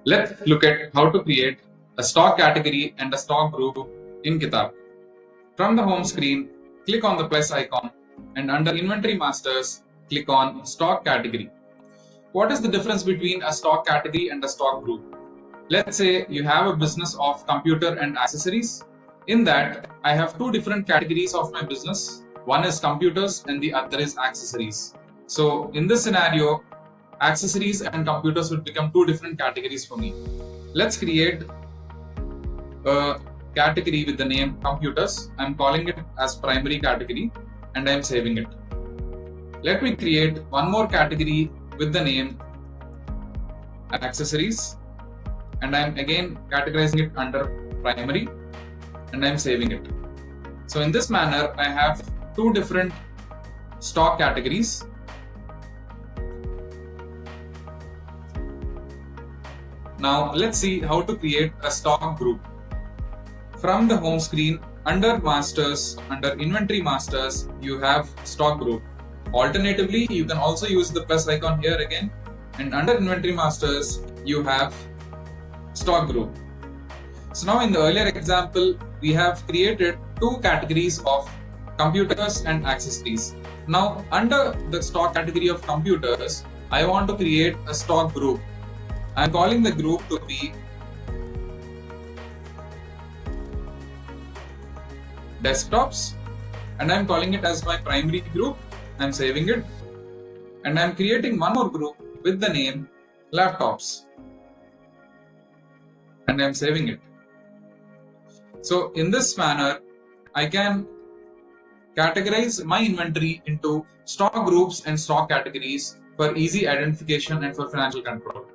Let's look at how to create a stock category and a stock group in Kitaabh. From the home screen, click on the plus icon and under Inventory Masters, click on Stock Category. What is the difference between a stock category and a stock group? Let's say you have a business of computer and accessories. In that, I have two different categories of my business. One is computers and the other is accessories. So in this scenario, accessories and computers would become two different categories for me. Let's create a category with the name computers. I'm calling it as primary category and I'm saving it. Let me create one more category with the name accessories and I'm again categorizing it under primary and I'm saving it. So in this manner, I have two different stock categories. Now let's see how to create a stock group. From the home screen, under Masters, under Inventory Masters, you have stock group. Alternatively, you can also use the plus icon here again, and under Inventory Masters, you have stock group. So now in the earlier example, we have created two categories of computers and accessories. Now under the stock category of computers, I want to create a stock group. I'm calling the group to be desktops and I'm calling it as my primary group. I'm saving it and I'm creating one more group with the name laptops and I'm saving it. So in this manner, I can categorize my inventory into stock groups and stock categories for easy identification and for financial control.